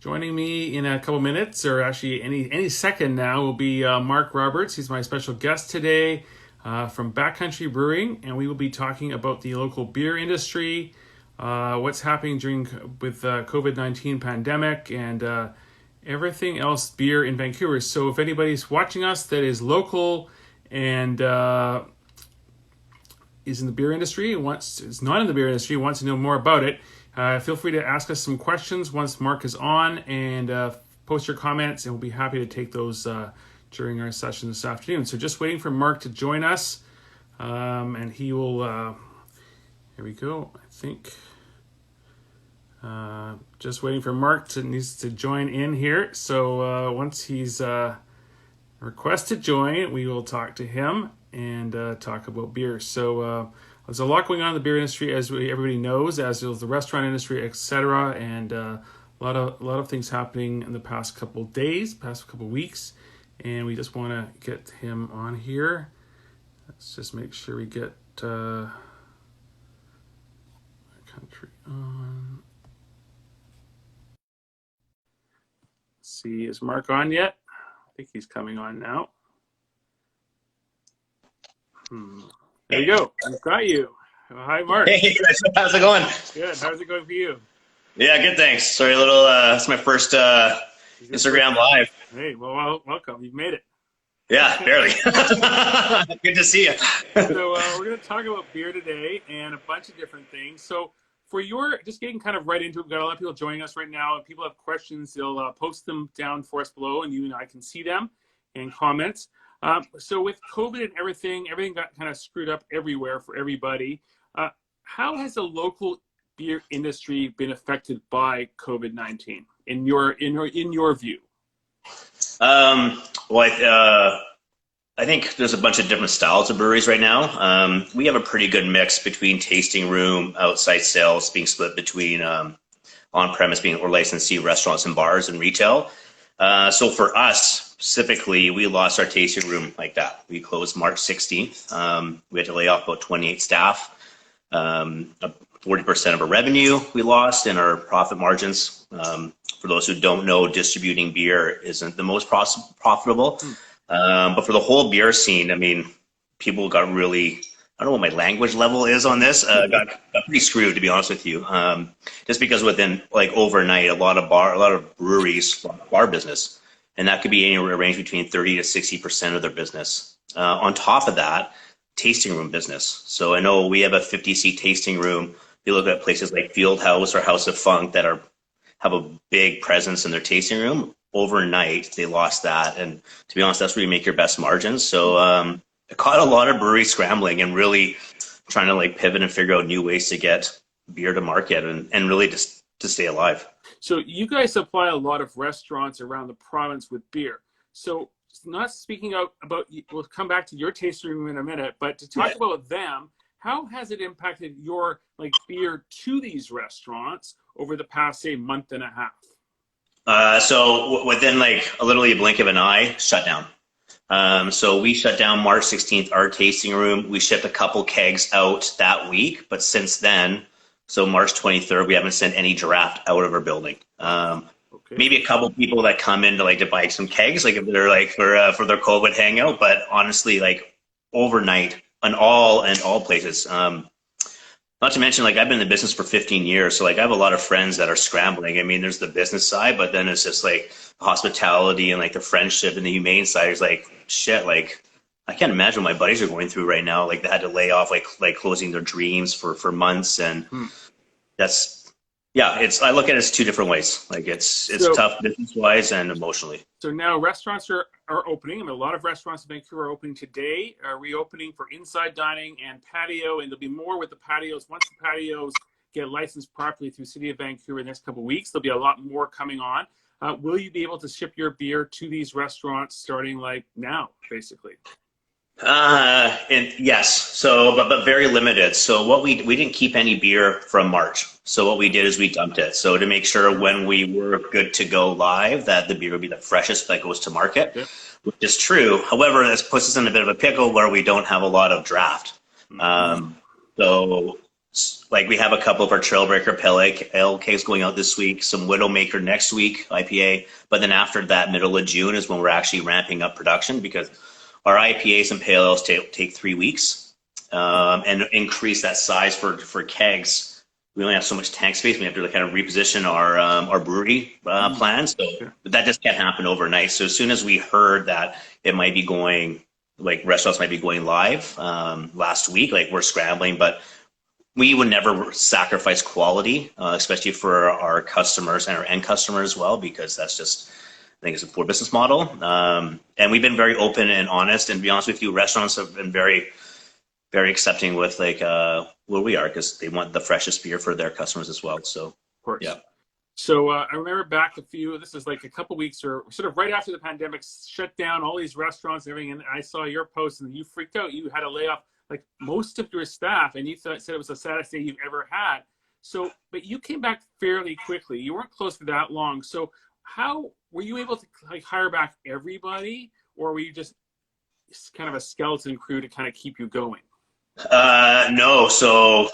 Joining me in a couple minutes, or actually any second now, will be Marc Roberts. He's my special guest today from Backcountry Brewing, and we will be talking about the local beer industry, what's happening with COVID-19 pandemic, and everything else beer in Vancouver. So if anybody's watching us that is local and is in the beer industry, is not in the beer industry, wants to know more about it, feel free to ask us some questions once Marc is on, and post your comments, and we'll be happy to take those during our session this afternoon. So just waiting for Marc to join us, and he will, here we go, I think. Just waiting for Marc needs to join in here. So once he's requested join, we will talk to him and talk about beer. So there's a lot going on in the beer industry, as everybody knows, as is the restaurant industry, etc. And a lot of things happening in the past couple days, past couple weeks, and we just want to get him on here. Let's just make sure we get country on. Let's see, is Marc on yet? I think he's coming on now. There you go. I've got you. Hi, Marc. Hey, how's it going? Good. How's it going for you? Yeah, good, thanks. Sorry, it's my first Instagram Live. Hey, well, welcome. You've made it. Yeah, barely. Good to see you. So we're going to talk about beer today and a bunch of different things. So just getting kind of right into it, we've got a lot of people joining us right now. If people have questions, they'll post them down for us below, and you and I can see them and comments. So with COVID and everything got kind of screwed up everywhere for everybody. How has the local beer industry been affected by COVID-19 in your view? Well, I think there's a bunch of different styles of breweries right now. We have a pretty good mix between tasting room, outside sales being split between on-premise or licensee restaurants and bars and retail. So for us specifically, we lost our tasting room like that. We closed March 16th. We had to lay off about 28 staff. 40% of our revenue we lost, and our profit margins. For those who don't know, distributing beer isn't the most profitable. But for the whole beer scene, I mean, people got really, I don't know what my language level is on this, got pretty screwed, to be honest with you. Just because within like overnight, a lot of breweries lost bar business, and that could be anywhere range between 30 to 60% of their business. On top of that, tasting room business. So I know we have a 50-seat tasting room. You look at places like Field House or House of Funk that have a big presence in their tasting room. Overnight, they lost that, and to be honest, that's where you make your best margins. So it caught a lot of breweries scrambling and really trying to like pivot and figure out new ways to get beer to market and really just to stay alive. So you guys supply a lot of restaurants around the province with beer. So not speaking about, we'll come back to your tasting room in a minute, but to talk about them, how has it impacted your beer to these restaurants over the past, say, month and a half? So within literally a blink of an eye, shut down. So we shut down March 16th, our tasting room. We shipped a couple kegs out that week, but since then, so March 23rd, we haven't sent any draft out of our building. Okay. Maybe a couple people that come in to buy some kegs, if they're for their COVID hangout, but honestly, overnight in all places. Not to mention, I've been in the business for 15 years, so I have a lot of friends that are scrambling. I mean, there's the business side, but then it's just hospitality and the friendship and the humane side is shit. I can't imagine what my buddies are going through right now. They had to lay off, closing their dreams for months, and that's. Yeah, I look at it as two different ways. It's tough business-wise and emotionally. So now restaurants are opening. I mean, a lot of restaurants in Vancouver are opening today, reopening for inside dining and patio, and there'll be more with the patios. Once the patios get licensed properly through City of Vancouver in the next couple of weeks, there'll be a lot more coming on. Will you be able to ship your beer to these restaurants starting now, basically? And yes, so but very limited. So what we didn't keep any beer from March. So what we did is we dumped it. So to make sure when we were good to go live that the beer would be the freshest that goes to market, which is true. However, this puts us in a bit of a pickle where we don't have a lot of draft. So Like we have a couple of our Trailbreaker Pale Ale cakes going out this week, some Widowmaker next week, IPA. But then after that, middle of June is when we're actually ramping up production because our IPAs and Pale Ales take 3 weeks, and increase that size for kegs. We only have so much tank space. We have to kind of reposition our brewery plans. So but that just can't happen overnight. So as soon as we heard that it might be going, like restaurants might be going live last week, like we're scrambling, but we would never sacrifice quality, especially for our customers and our end customers as well, because that's just, I think it's a poor business model. And we've been very open and honest. And to be honest with you, restaurants have been very, very accepting with like where we are because they want the freshest beer for their customers as well. So, of course. Yeah. So I remember back this is like a couple weeks or sort of right after the pandemic shut down all these restaurants and everything. And I saw your post and you freaked out. You had to lay off like most of your staff, and you said it was the saddest day you've ever had. So, but you came back fairly quickly. You weren't close for that long. So how were you able to like hire back everybody, or were you just kind of a skeleton crew to kind of keep you going? No, so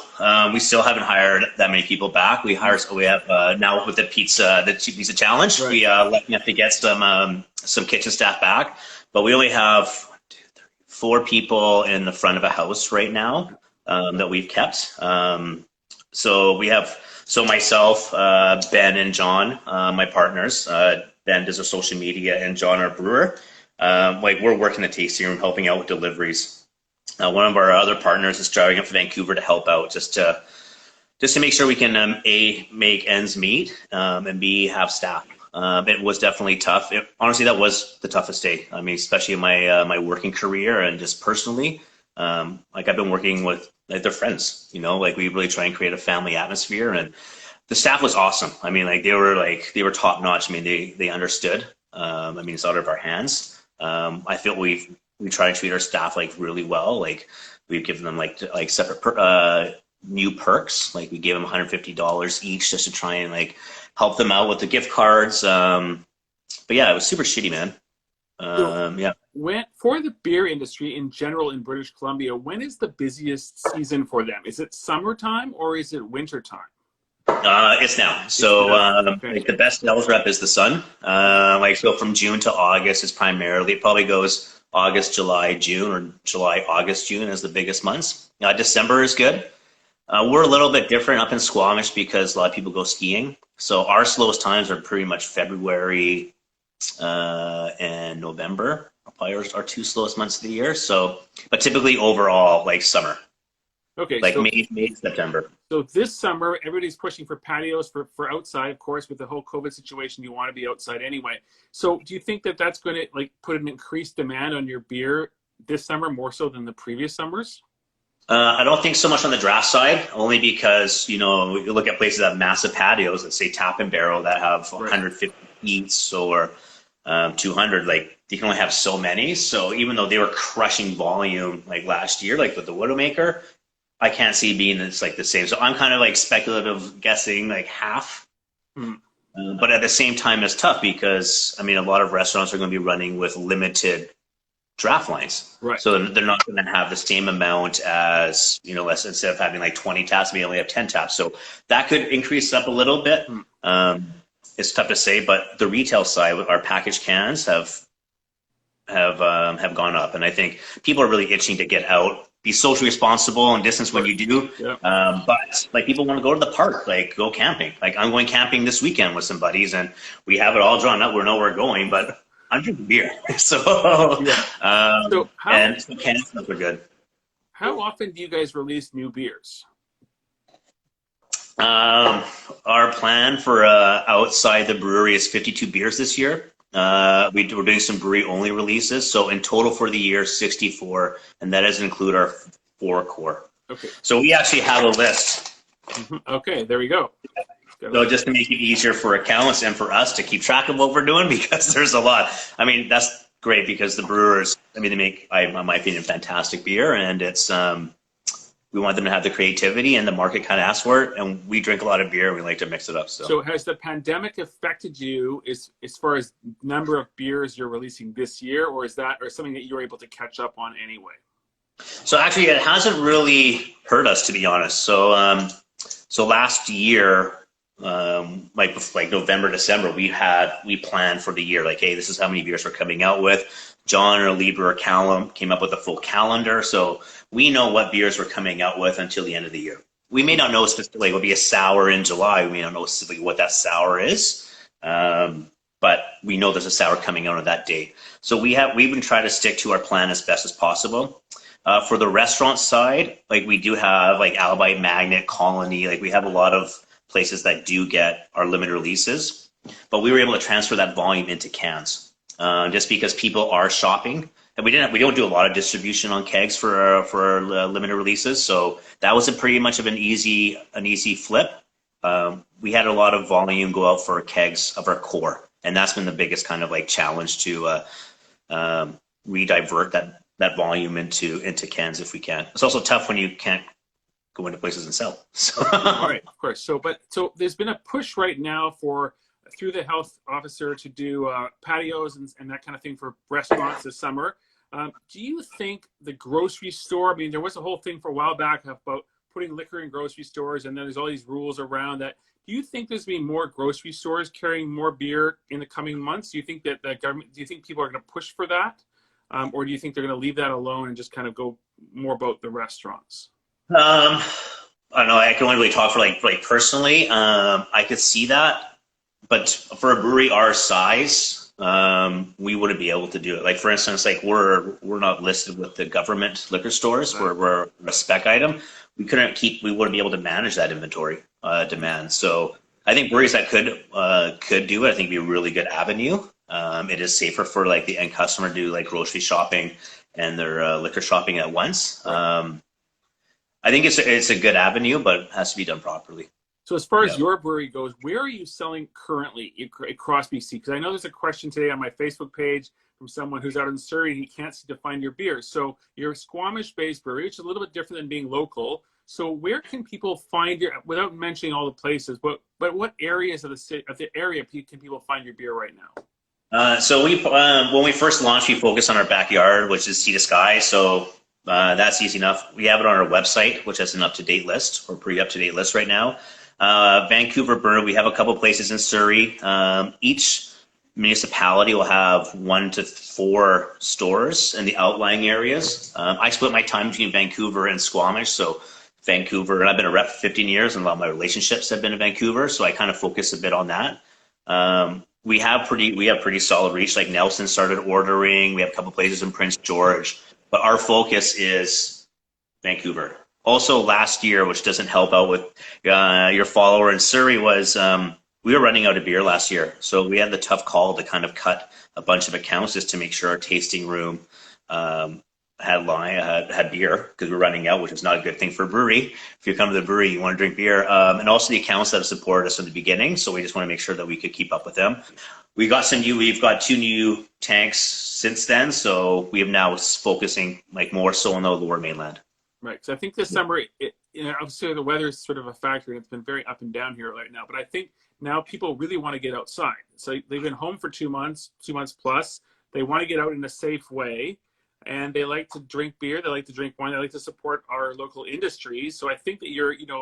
we still haven't hired that many people back. We have now with the pizza challenge. Right. We have to get some kitchen staff back, but we only have 4 people in the front of a house right now that we've kept. So we have myself, Ben and John, my partners. Ben does our social media, and John our brewer. Like we're working the tasting room, helping out with deliveries. One of our other partners is driving up to Vancouver to help out, just to make sure we can A, make ends meet, and B, have staff. It was definitely tough. Honestly, that was the toughest day. I mean, especially in my working career and just personally. Like I've been working with like their friends, like we really try and create a family atmosphere, and the staff was awesome. I mean, like they were top notch. I mean, they understood. I mean, it's out of our hands. I feel we try to treat our staff like really well. Like we've given them like separate new perks. Like we gave them $150 each just to try and like help them out with the gift cards. But yeah, it was super shitty, man. Yeah. For the beer industry in general in British Columbia, when is the busiest season for them? Is it summertime or is it wintertime? It's now. So okay. Like the best sales rep is the sun. Like so from June to August is primarily, it probably goes August, July, June, or July, August, June is the biggest months. December is good. We're a little bit different up in Squamish because a lot of people go skiing. So our slowest times are pretty much February and November. Probably our 2 slowest months of the year. So, but typically overall, like summer. Okay. Like so, May, September. So this summer, everybody's pushing for patios for outside. Of course, with the whole COVID situation, you want to be outside anyway. So do you think that that's going to like put an increased demand on your beer this summer more so than the previous summers? I don't think so much on the draft side, only because, you look at places that have massive patios, let's say Tap and Barrel, that have 150 seats or 200, like they can only have so many. So even though they were crushing volume like last year, like with the Widowmaker, I can't see being it's like the same. So I'm kind of like speculative guessing like half. But at the same time, it's tough because, I mean, a lot of restaurants are going to be running with limited draft lines. Right. So they're not going to have the same amount as, instead of having like 20 taps, we only have 10 taps. So that could increase up a little bit. It's tough to say, but the retail side with our packaged cans have gone up. And I think people are really itching to get out, be socially responsible and distance when you do. Yeah. But like people want to go to the park, like go camping. Like I'm going camping this weekend with some buddies and we have it all drawn up. We know where we're going, but I'm drinking beer. So cans are good. How often do you guys release new beers? Our plan for outside the brewery is 52 beers this year. We're doing some brewery only releases. So in total for the year, 64, and that doesn't include our 4 core. Okay. So we actually have a list. Okay, there we go. So just to make it easier for accountants and for us to keep track of what we're doing, because there's a lot. I mean, that's great because the brewers, I mean, they make, in my opinion, fantastic beer, and it's we want them to have the creativity, and the market kind of asks for it, and we drink a lot of beer, and we like to mix it up. So has the pandemic affected you as far as number of beers you're releasing this year, or is that something that you're able to catch up on anyway? So actually, it hasn't really hurt us, to be honest. So last year, like November, December, we planned for the year. Like, hey, this is how many beers we're coming out with. John or Lieber or Callum came up with a full calendar, so we know what beers we're coming out with until the end of the year. We may not know specifically. It will be a sour in July. We may not know specifically what that sour is, but we know there's a sour coming out on that date. So we've been trying to stick to our plan as best as possible. For the restaurant side, like we do have like Alibi, Magnet, Colony, like we have a lot of places that do get our limited releases, but we were able to transfer that volume into cans, just because people are shopping. And we don't do a lot of distribution on kegs for limited releases, so that was a pretty much of an easy flip. We had a lot of volume go out for kegs of our core, and that's been the biggest kind of like challenge to redivert that volume into cans if we can. It's also tough when you can't go into places and sell. So. All right, of course. So there's been a push right now through the health officer to do patios and that kind of thing for restaurants this summer. Do you think the grocery store, I mean, there was a whole thing for a while back about putting liquor in grocery stores, and then there's all these rules around that. Do you think there's going to be more grocery stores carrying more beer in the coming months? Do you think that do you think people are going to push for that? Or do you think they're going to leave that alone and just kind of go more about the restaurants? I don't know. I can only really talk for like personally. I could see that, but for a brewery our size, we wouldn't be able to do it. Like for instance, like we're not listed with the government liquor stores. Right. We're a spec item. We wouldn't be able to manage that inventory demand. So I think breweries that could do it, I think it'd be a really good avenue. It is safer for like the end customer to do like grocery shopping and their liquor shopping at once. I think it's a good avenue, but it has to be done properly. So as far as your brewery goes, where are you selling currently across BC? Because I know there's a question today on my Facebook page from someone who's out in Surrey and he can't seem to find your beer. So you're a Squamish-based brewery, which is a little bit different than being local. So where can people find your, without mentioning all the places, but what areas of the area can people find your beer right now? So when we first launched, we focused on our backyard, which is Sea to Sky. So that's easy enough. We have it on our website, which has an up-to-date list, or pretty up-to-date list right now. Vancouver brewery, we have a couple places in Surrey. Each municipality will have 1 to 4 stores in the outlying areas. I split my time between Vancouver and Squamish, so Vancouver, and I've been a rep for 15 years, and a lot of my relationships have been in Vancouver, so I kind of focus a bit on that. We have pretty solid reach. Like Nelson started ordering. We have a couple places in Prince George, but our focus is Vancouver. Also, last year, which doesn't help out with your follower in Surrey, was we were running out of beer last year, so we had the tough call to kind of cut a bunch of accounts just to make sure our tasting room had beer, because we're running out, which is not a good thing for a brewery. If you come to the brewery, you want to drink beer, and also the accounts that have supported us in the beginning. So we just want to make sure that we could keep up with them. We've got 2 new tanks since then, so we have now focusing like more so on the Lower Mainland. Right. So I think this summer, obviously the weather is sort of a factor, and it's been very up and down here right now. But I think now people really want to get outside. So they've been home for 2 months plus. They want to get out in a safe way. And they like to drink beer, they like to drink wine, they like to support our local industries. So I think that you're going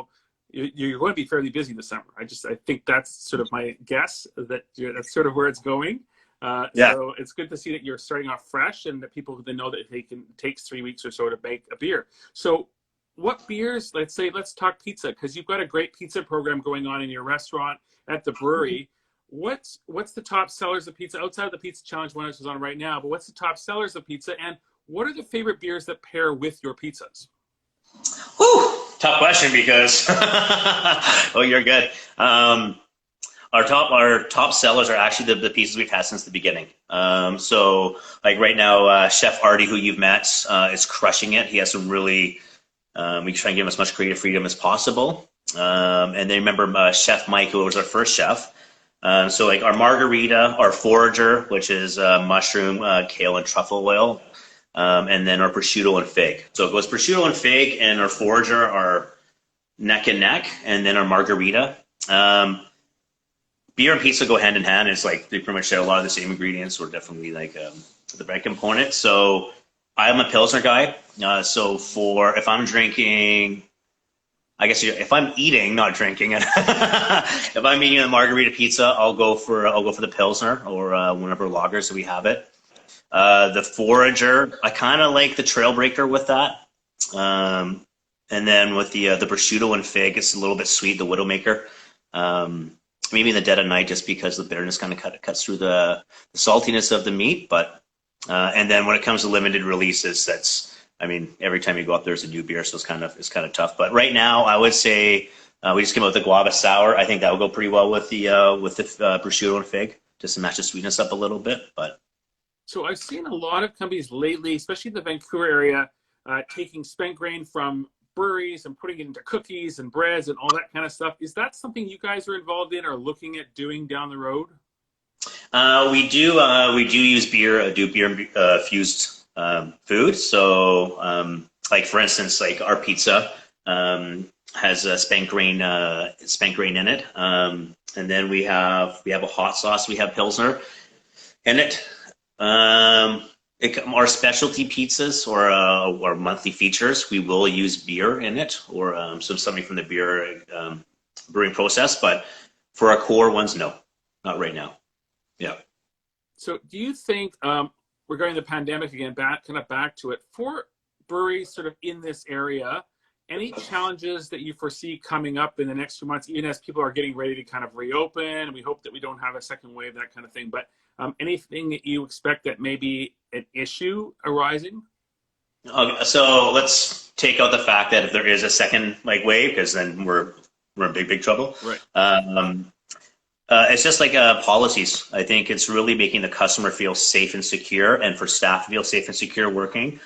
to be fairly busy this summer. I think that's sort of my guess, that that's sort of where it's going. So it's good to see that you're starting off fresh, and that people know that it takes 3 weeks or so to make a beer. So what beers, let's talk pizza, because you've got a great pizza program going on in your restaurant at the brewery. What's the top sellers of pizza outside of the Pizza Challenge one, which is on right now? But what's the top sellers of pizza, and what are the favorite beers that pair with your pizzas? Whew, tough question, because oh, you're good. Our top sellers are actually the pieces we've had since the beginning. So like right now, Chef Artie, who you've met, is crushing it. He has some really, we try and give him as much creative freedom as possible. And then remember Chef Mike, who was our first chef. So like our margarita, our forager, which is mushroom, kale, and truffle oil, and then our prosciutto and fig. So it goes prosciutto and fig, and our forager are neck and neck, and then our margarita. Beer and pizza go hand in hand. It's like they pretty much share a lot of the same ingredients, or definitely like the bread component. So I'm a Pilsner guy. So for if I'm drinking, I guess if I'm eating, not drinking, if I'm eating a margarita pizza, I'll go for the Pilsner or whatever lagers that we have it. The Forager, I kind of like the Trailbreaker with that. Um, and then with the prosciutto and fig, it's a little bit sweet, the Widowmaker. Maybe in the dead of night, just because the bitterness kind of cuts through the saltiness of the meat. But and then when it comes to limited releases, I mean, every time you go up, there's a new beer, so it's kind of tough. But right now, I would say we just came out with the guava sour. I think that would go pretty well with the prosciutto and fig, just to match the sweetness up a little bit. But So I've seen a lot of companies lately, especially in the Vancouver area, taking spent grain from breweries and putting it into cookies and breads and all that kind of stuff. Is that something you guys are involved in or looking at doing down the road? we do use beer fused food. So like for instance, like our pizza has spent grain in it, and then we have a hot sauce. We have Pilsner in it. Our specialty pizzas or our monthly features, we will use beer in it or something from the beer brewing process. But for our core ones, no, not right now. Yeah. So do you think, regarding the pandemic again, back to it, for breweries sort of in this area, any challenges that you foresee coming up in the next few months, even as people are getting ready to kind of reopen, and we hope that we don't have a second wave, that kind of thing, but anything that you expect that may be an issue arising? Okay, so let's take out the fact that if there is a second wave, because then we're in big trouble. Right. It's just like policies. I think it's really making the customer feel safe and secure, and for staff to feel safe and secure working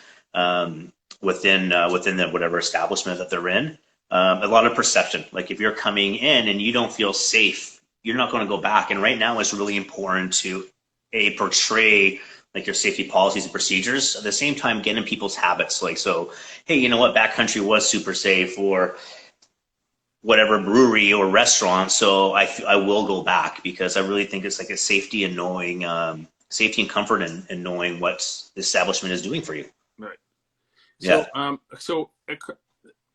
within the whatever establishment that they're in. A lot of perception. Like if you're coming in and you don't feel safe, you're not going to go back. And right now, it's really important to portray like your safety policies and procedures. At the same time, get in people's habits. Like so, hey, you know what? Backcountry was super safe, or whatever brewery or restaurant, so I will go back because I really think it's like a safety and knowing safety and comfort and knowing what the establishment is doing for you. Right. Yeah.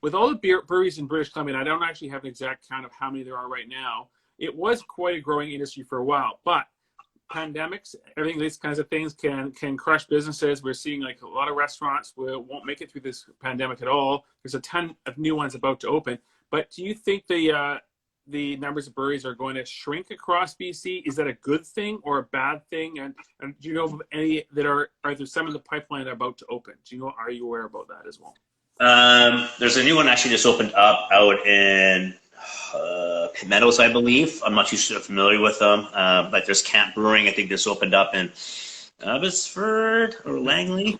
With all the breweries in British Columbia, and I don't actually have an exact count of how many there are right now, it was quite a growing industry for a while, but pandemics, everything, these kinds of things can crush businesses. We're seeing like a lot of restaurants won't make it through this pandemic at all. There's a ton of new ones about to open. But do you think the numbers of breweries are going to shrink across BC? Is that a good thing or a bad thing? And do you know of any that are there some in the pipeline that are about to open? Are you aware about that as well? There's a new one actually just opened up out in Meadows, I believe. I'm not too familiar with them. But there's Camp Brewing, I think, just opened up in Abbotsford or Langley.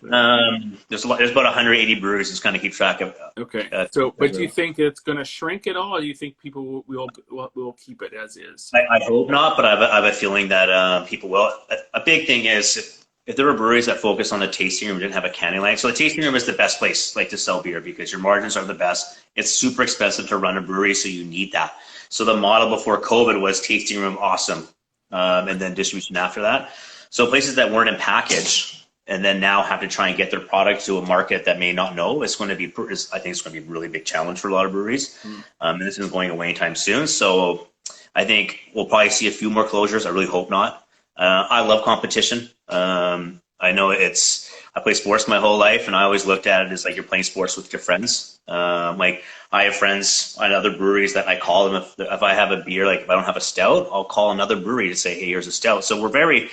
There's about 180 breweries. Just kind of keep track of. Okay. But do you think it's going to shrink at all, or do you think people will keep it as is? I hope not, but I have a feeling that people will. A big thing is if there were breweries that focus on the tasting room, didn't have a canning line. So the tasting room is the best place to sell beer because your margins are the best. It's super expensive to run a brewery, so you need that. So the model before COVID was tasting room awesome, and then distribution after that. So places that weren't in package and then now have to try and get their product to a market that may not know, I think it's going to be a really big challenge for a lot of breweries. And this isn't going away anytime soon. So I think we'll probably see a few more closures. I really hope not. I love competition. I know I play sports my whole life, and I always looked at it as like you're playing sports with your friends. Like I have friends at other breweries that I call them if I have a beer, like if I don't have a stout, I'll call another brewery to say, hey, here's a stout. So we're very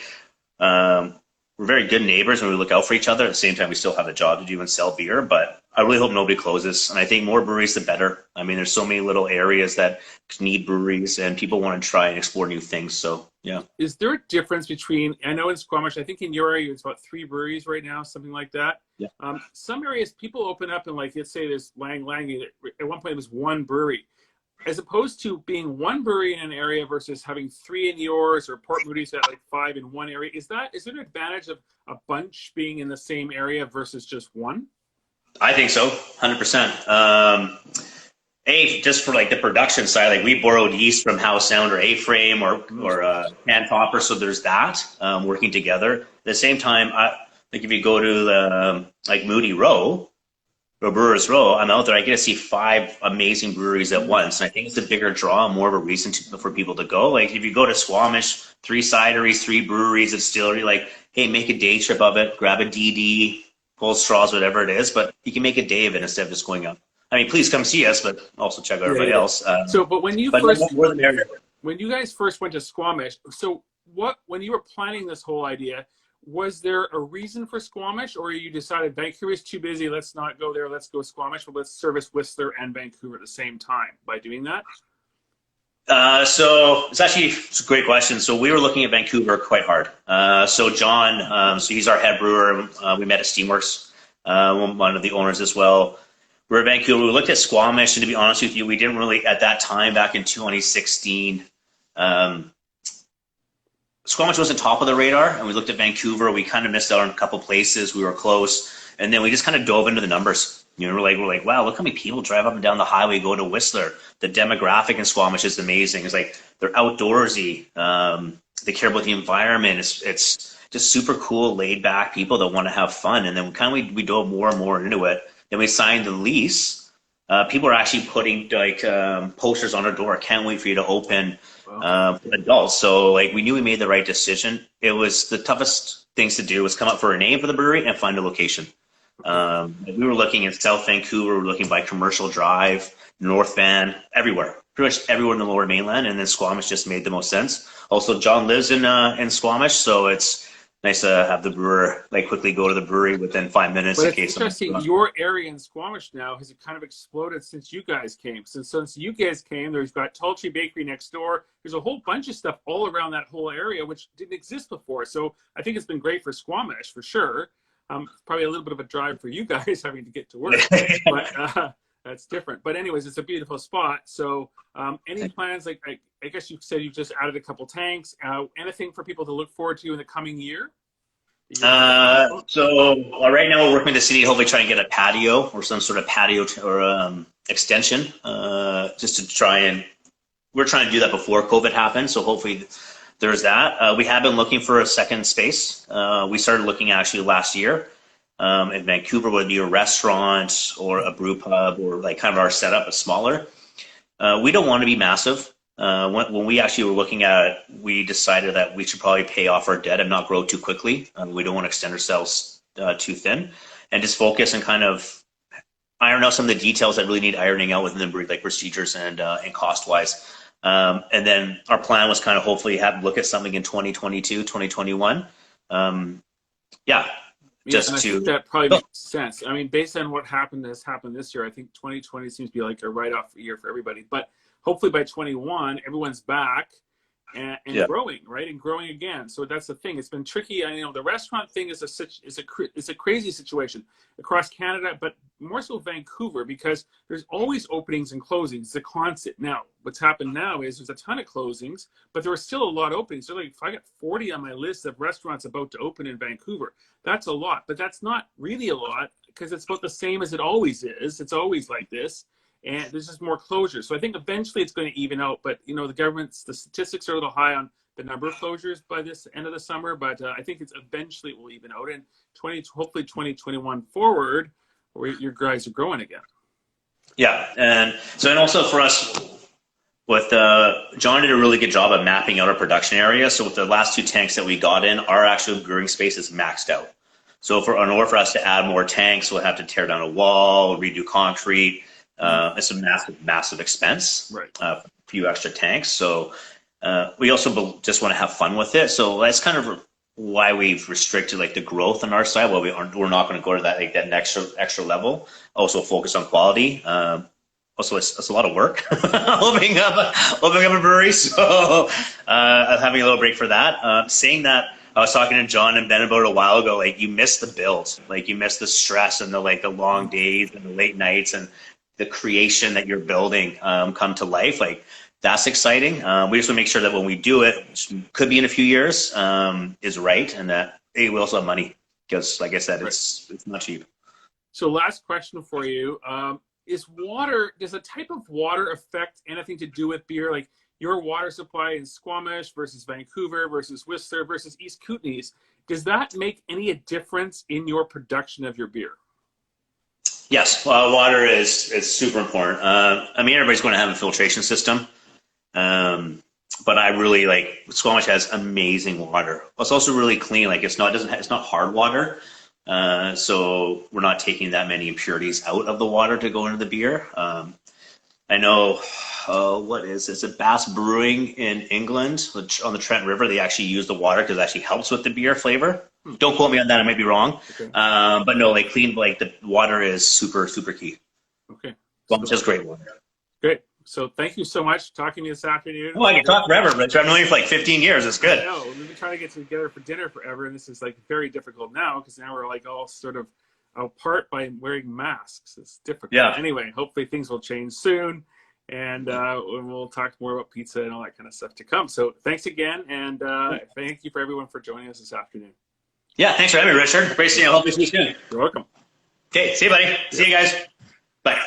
good neighbors, and we look out for each other. At the same time, we still have a job to do and sell beer, but I really hope nobody closes. And I think more breweries, the better. I mean, there's so many little areas that need breweries, and people want to try and explore new things. So, yeah. Is there a difference between, I know in Squamish, I think in your area, it's about 3 breweries right now, something like that. Yeah. Some areas, people open up and like, let's say there's Langley, at one point it was 1 brewery. As opposed to being 1 brewery in an area versus having 3 in yours, or Port Moody's at like 5 in one area, is there an advantage of a bunch being in the same area versus just 1? I think so, 100%. Just for like the production side, like we borrowed yeast from House Sound or A-Frame or Can Topper, so there's that working together. At the same time, Like if you go to the like Moody Row or Brewers Row, I'm out there. I get to see 5 amazing breweries at once, and I think it's a bigger draw, more of a reason for people to go. Like if you go to Squamish, 3 cideries, 3 breweries, a distillery. Like, hey, make a day trip of it. Grab a DD, pull straws, whatever it is. But you can make a day of it instead of just going up. I mean, please come see us, but also check out Yeah, everybody yeah. else. So, but when you But no, first, we're there. when you guys first went to Squamish, so what, when you were planning this whole idea, was there a reason for Squamish, or you decided Vancouver's too busy, let's not go there, let's go Squamish, but let's service Whistler and Vancouver at the same time by doing that? So it's a great question. So we were looking at Vancouver quite hard. So John, so he's our head brewer. We met at Steamworks, one of the owners as well. We're in Vancouver. We looked at Squamish, and to be honest with you, we didn't really at that time back in 2016. Squamish wasn't top of the radar, and we looked at Vancouver. We kind of missed out on a couple places. We were close, and then we just kind of dove into the numbers. You know, we're like, wow, look how many people drive up and down the highway, go to Whistler. The demographic in Squamish is amazing. It's like they're outdoorsy. They care about the environment. It's just super cool, laid back people that want to have fun. And then we dove more and more into it. Then we signed the lease. People are actually putting like posters on our door. Can't wait for you to open. For adults. So like we knew we made the right decision. It was the toughest things to do was come up for a name for the brewery and find a location. We were looking in South Vancouver, we were looking by Commercial Drive, North Van, everywhere, pretty much everywhere in the Lower Mainland, and then Squamish just made the most sense. Also, John lives in Squamish, so it's nice to have the brewer like quickly go to the brewery within 5 minutes But in it's case interesting, your area in Squamish now has kind of exploded since you guys came. Since you guys came, there's got Tall Tree Bakery next door. There's a whole bunch of stuff all around that whole area, which didn't exist before. So I think it's been great for Squamish, for sure. Probably a little bit of a drive for you guys having to get to work, but that's different. But anyways, it's a beautiful spot. So any plans, like I guess you said you just added a couple tanks. Anything for people to look forward to in the coming year? So right now we're working with the city, hopefully trying to get a patio or some sort of patio or extension, just to try and we're trying to do that before COVID happened. So hopefully there's that. We have been looking for a second space. We started looking actually last year. In Vancouver would be a restaurant or a brew pub or like kind of our setup, but smaller. We don't want to be massive. When we actually were looking at it, we decided that we should probably pay off our debt and not grow too quickly. We don't want to extend ourselves too thin and just focus and kind of iron out some of the details that really need ironing out within the breed, like procedures and cost wise. And then our plan was kind of hopefully look at something in 2022, 2021. Yeah. Yeah, and I think that probably makes sense. I mean, based on what has happened this year, I think 2020 seems to be like a write-off year for everybody. But hopefully by 21, everyone's back and growing, right? And growing again. So that's the thing. It's been tricky. I know the restaurant thing is a crazy situation across Canada, but more so Vancouver, because there's always openings and closings. It's a constant. Now, what's happened now is there's a ton of closings, but there are still a lot of openings. So like if I got 40 on my list of restaurants about to open in Vancouver, that's a lot, but that's not really a lot because it's about the same as it always is. It's always like this. And there's just more closures. So I think eventually it's going to even out. But, you know, the statistics are a little high on the number of closures by this end of the summer. But I think it's eventually it will even out. And hopefully 2021 forward, where your guys are growing again. Yeah. And also for us, with John did a really good job of mapping out our production area. So with the last 2 tanks that we got in, our actual brewing space is maxed out. So in order for us to add more tanks, we'll have to tear down a wall, redo concrete. It's a massive expense, right? A few extra tanks. So we also just want to have fun with it. So that's kind of why we've restricted like the growth on our side. Well, we're not going to go to that like that extra level. Also focus on quality. Also, it's a lot of work opening up a brewery. So having a little break for that. Saying that, I was talking to John and Ben about it a while ago. Like you miss the build, like you miss the stress and the long days and the late nights and the creation that you're building come to life. Like that's exciting. We just want to make sure that when we do it, which could be in a few years, is right, and that we also have money because, like I said, it's not cheap. So last question for you. Does the type of water affect anything to do with beer? Like your water supply in Squamish versus Vancouver versus Whistler versus East Kootenays, does that make any difference in your production of your beer? Yes, water is super important. I mean, everybody's going to have a filtration system, but I really like Squamish has amazing water. It's also really clean. Like it's not hard water, so we're not taking that many impurities out of the water to go into the beer. I know, what is this? It's Bass Brewing in England on the Trent River. They actually use the water because it actually helps with the beer flavor. Don't quote me on that. I might be wrong. Okay. But no, like clean, like the water is super, super key. Okay. Well, just great water. Great. So thank you so much for talking to me this afternoon. Oh, I can talk forever, Rich. I've known you for like 15 years. It's good. I know. We've been trying to get together for dinner forever, and this is like very difficult now because now we're like all sort of apart by wearing masks. It's difficult. Yeah. Anyway, hopefully things will change soon, and we'll talk more about pizza and all that kind of stuff to come. So thanks again, and thank you for everyone for joining us this afternoon. Yeah, thanks for having me, Richard. Great seeing you. I'll hopefully see you soon. You're welcome. Okay, see you, buddy. See you guys. Bye.